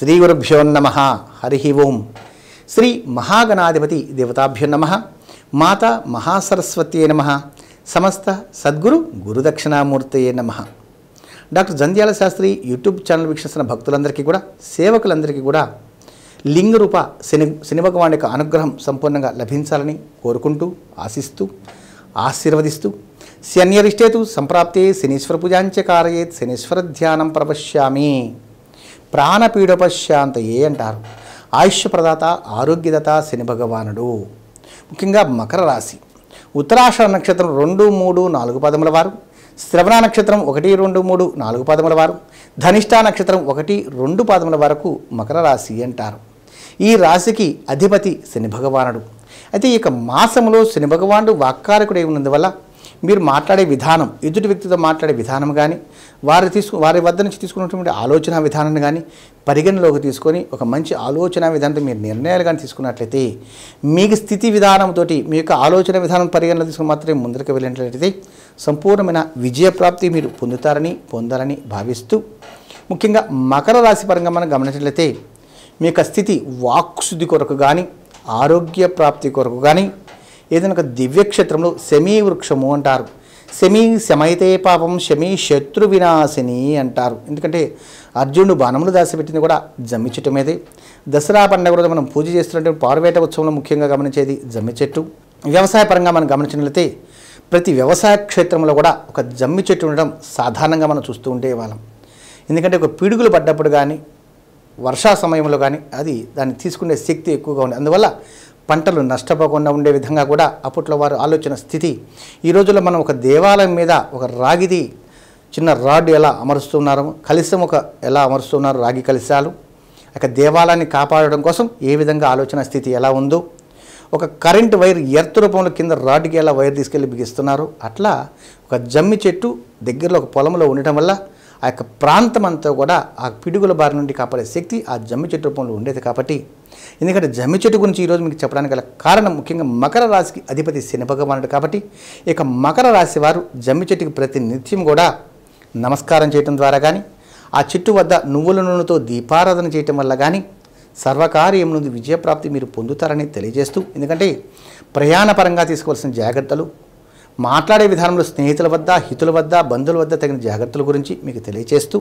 శ్రీ గురుభ్యో నమః. హరి ఓం. శ్రీ మహాగణాధిపతి దేవతాభ్యో నమః. మాతా మహాసరస్వత్యై నమః. సమస్త సద్గురు గురుదక్షిణామూర్తయే నమః. Doctor Jandhyala Shastri YouTube channel వీక్షిస్తున్న భక్తులందరికీ కూడా, సేవకులందరికీ కూడా లింగరూప శని భగవాన్ యొక్క అనుగ్రహం సంపూర్ణంగా లభించాలని కోరుకుంటూ, ఆశిస్తూ, ఆశీర్వదిస్తూ, శన్యరిష్టేతు సంప్రాప్తే శనీశ్వర పూజాంచ కారయేత్ శనీశ్వర ధ్యానం ప్రపశ్యామి, ప్రాణపీడోపశాంతయే అంటారు. ఆయుష్ ప్రదాత, ఆరోగ్యదాత శని భగవానుడు. ముఖ్యంగా మకర రాశి, ఉత్తరాషాఢ నక్షత్రం 2, 3, 4 పాదముల వారు, శ్రవణ నక్షత్రం 1, 2, 3, 4 పాదముల వారు, ధనిష్ఠా నక్షత్రం 1, 2 పాదముల వరకు మకర రాశి అంటారు. ఈ రాశికి అధిపతి శని భగవానుడు. అయితే ఈ మాసంలో శని భగవానుడు వాక్కారకుడై ఉన్నందువల్ల మీరు మాట్లాడే విధానం, ఎదుటి వ్యక్తితో మాట్లాడే విధానం కానీ, వారి వద్ద నుంచి తీసుకున్నటువంటి ఆలోచన విధానాన్ని కానీ పరిగణలోకి తీసుకొని ఒక మంచి ఆలోచన విధానంతో మీరు నిర్ణయాలు కానీ తీసుకున్నట్లయితే, మీకు స్థితి విధానంతో మీ యొక్క ఆలోచన విధానం పరిగణలో తీసుకుని మాత్రమే ముందరికి వెళ్ళినట్లయితే సంపూర్ణమైన విజయప్రాప్తి మీరు పొందాలని భావిస్తూ, ముఖ్యంగా మకర రాశి పరంగా మనం గమనించినట్లయితే మీ యొక్క స్థితి వాక్శుద్ధి కొరకు కానీ, ఆరోగ్య ప్రాప్తి కొరకు కానీ ఏదైనా ఒక దివ్యక్షేత్రంలో శమీ వృక్షము అంటారు. శమైతే పాపం శమీ శత్రు వినాశిని అంటారు. ఎందుకంటే అర్జునుడు బాణములు దాచిపెట్టింది కూడా జమ్మి చెట్టు మీదే. దసరా పండుగ రోజు మనం పూజ చేస్తున్నటువంటి పారువేట ఉత్సవంలో ముఖ్యంగా గమనించేది జమ్మి చెట్టు. వ్యవసాయ పరంగా మనం గమనించినట్లయితే ప్రతి వ్యవసాయ క్షేత్రంలో కూడా ఒక జమ్మి చెట్టు ఉండడం సాధారణంగా మనం చూస్తూ ఉండేవాళ్ళం. ఎందుకంటే ఒక పిడుగులు పడ్డప్పుడు కానీ, వర్షా సమయంలో కానీ దాన్ని తీసుకునే శక్తి ఎక్కువగా ఉంది. అందువల్ల పంటలు నష్టపోకుండా ఉండే విధంగా కూడా అప్పట్లో వారు ఆలోచన స్థితి. ఈ రోజుల్లో మనం ఒక దేవాలయం మీద ఒక రాగిది చిన్న రాడ్ ఎలా అమరుస్తున్నారో, కలశం ఎలా అమరుస్తున్నారు, రాగి కలశాలు ఒక దేవాలయాన్ని కాపాడడం కోసం ఏ విధంగా ఆలోచన స్థితి ఎలా ఉందో, ఒక కరెంట్ వైర్ ఎర్త్ రూపంలో కింద రాడ్కి ఎలా వైర్ తీసుకెళ్ళి బిగిస్తున్నారు, అట్లా ఒక జమ్మి చెట్టు దగ్గరలో ఒక పొలంలో ఉండటం వల్ల ఆ యొక్క ప్రాంతం అంతా కూడా ఆ పిడుగుల బారి నుండి కాపాడే శక్తి ఆ జమ్మి చెట్టు రూపంలో ఉండేది. కాబట్టి ఎందుకంటే జమ్మి చెట్టు గురించి ఈరోజు మీకు చెప్పడానికి గల కారణం, ముఖ్యంగా మకర రాశికి అధిపతి శని భగవానుడు. కాబట్టి ఇక మకర రాశి వారు జమ్మి చెట్టుకి ప్రతి నిత్యం కూడా నమస్కారం చేయటం ద్వారా కానీ, ఆ చెట్టు వద్ద నువ్వుల నూనెతో దీపారాధన చేయటం వల్ల కానీ సర్వకార్యం నుండి విజయప్రాప్తి మీరు పొందుతారని తెలియజేస్తూ, ఎందుకంటే ప్రయాణపరంగా తీసుకోవాల్సిన జాగ్రత్తలు, మాట్లాడే విధానంలో స్నేహితుల వద్ద, హితుల వద్ద, బంధువుల వద్ద తగిన జాగ్రత్తల గురించి మీకు తెలియజేస్తూ,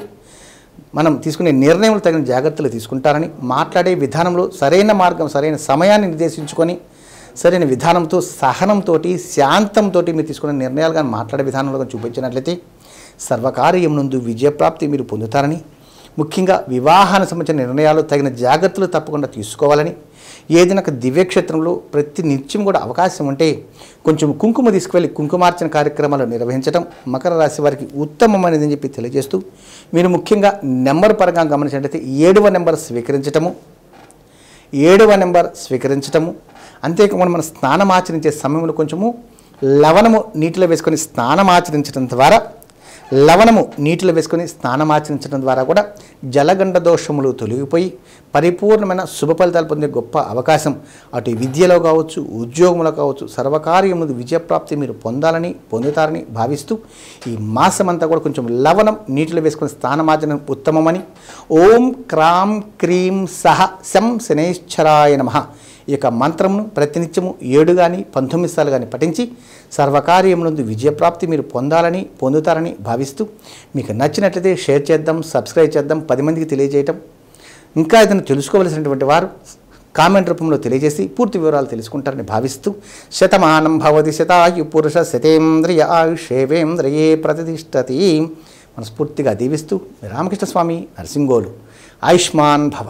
మనం తీసుకునే నిర్ణయంలో తగిన జాగ్రత్తలు తీసుకుంటారని, మాట్లాడే విధానంలో సరైన మార్గం, సరైన సమయాన్ని నిర్దేశించుకొని సరైన విధానంతో, సహనంతో, శాంతంతో మీరు తీసుకునే నిర్ణయాలు కానీ మాట్లాడే విధానంలో కానీ చూపించినట్లయితే సర్వకార్యం నందు విజయప్రాప్తి మీరు పొందుతారని, ముఖ్యంగా వివాహానికి సంబంధించిన నిర్ణయాలు తగిన జాగ్రత్తలు తప్పకుండా తీసుకోవాలని, ఏదైనా ఒక దివ్యక్షేత్రంలో ప్రతి నిత్యం కూడా అవకాశం ఉంటే కొంచెం కుంకుమ తీసుకువెళ్ళి కుంకుమార్చన కార్యక్రమాలు నిర్వహించడం మకర రాశి వారికి ఉత్తమమైనది అని చెప్పి తెలియజేస్తూ, మీరు ముఖ్యంగా నెంబర్ పరంగా గమనించినట్లయితే 7వ నెంబర్ స్వీకరించటము, అంతేకాకుండా మన స్నానం ఆచరించే సమయంలో కొంచెము లవణము నీటిలో వేసుకొని స్నానం ఆచరించడం ద్వారా కూడా జలగండ దోషములు తొలగిపోయి పరిపూర్ణమైన శుభ ఫలితాలు పొందే గొప్ప అవకాశం అటు విద్యలో కావచ్చు, ఉద్యోగంలో కావచ్చు, సర్వకార్యము విజయప్రాప్తి మీరు పొందుతారని భావిస్తూ, ఈ మాసమంతా కూడా కొంచెం లవణం నీటిలో వేసుకొని స్నానమాచరణ ఉత్తమమని, ఓం క్రాం క్రీం సహ శం శనైశ్చరాయ నమః ఈ యొక్క మంత్రమును ప్రతినిత్యము 7 కానీ 19 సార్లు కానీ పఠించి సర్వకార్యమునందు విజయప్రాప్తి మీరు పొందుతారని భావిస్తూ, మీకు నచ్చినట్లయితే షేర్ చేద్దాం, సబ్స్క్రైబ్ చేద్దాం, 10 మందికి తెలియజేయటం, ఇంకా ఏదైనా తెలుసుకోవలసినటువంటి వారు కామెంట్ రూపంలో తెలియజేసి పూర్తి వివరాలు తెలుసుకుంటారని భావిస్తూ, శతమానం భవతి శతాయు పురుష శతేంద్రియ ఆయుషేవేంద్రియే ప్రతిష్టతి మనస్ఫూర్తిగా దీవిస్తూ, రామకృష్ణ స్వామి నరసింగోలు ఆయుష్మాన్ భవ.